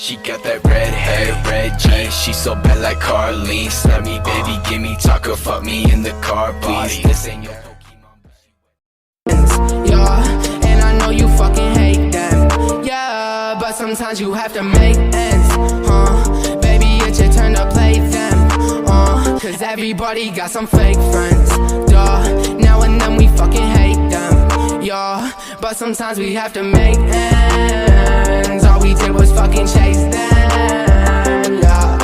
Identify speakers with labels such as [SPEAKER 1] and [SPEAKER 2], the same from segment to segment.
[SPEAKER 1] She got that red hair, red jeans. She so bad like Carlene. Snap me, baby, give me taco, fuck me in the car, please. This ain't your Pokemon.
[SPEAKER 2] Yeah, and I know you fucking hate them. Yeah, but sometimes you have to make ends. Baby, it's your turn to play them. Cause everybody got some fake friends. Duh, now and then we fucking hate them. Yeah, but sometimes we have to make ends. All we did was fucking chase them. Yeah.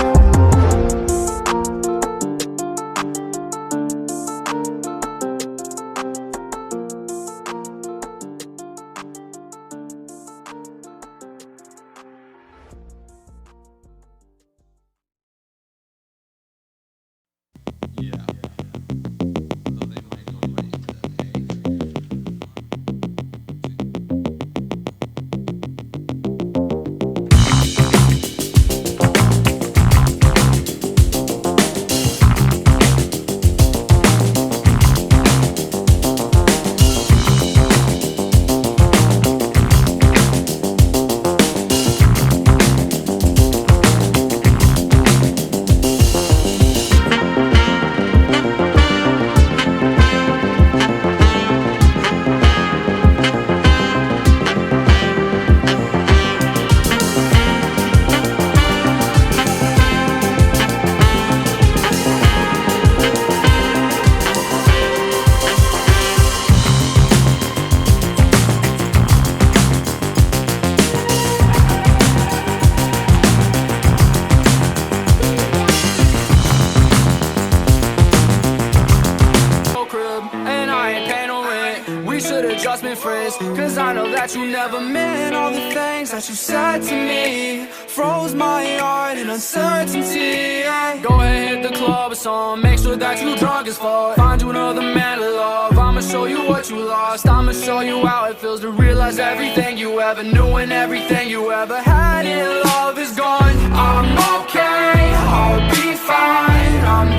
[SPEAKER 3] Just been friends, cause I know that you never meant all the things that you said to me. Froze my heart in uncertainty. Go ahead, hit the club or something. Make sure that you drunk as fuck. Find you another man to love. I'ma show you what you lost. I'ma show you how it feels to realize everything you ever knew and everything you ever had in love is gone. I'm okay, I'll be fine. I'm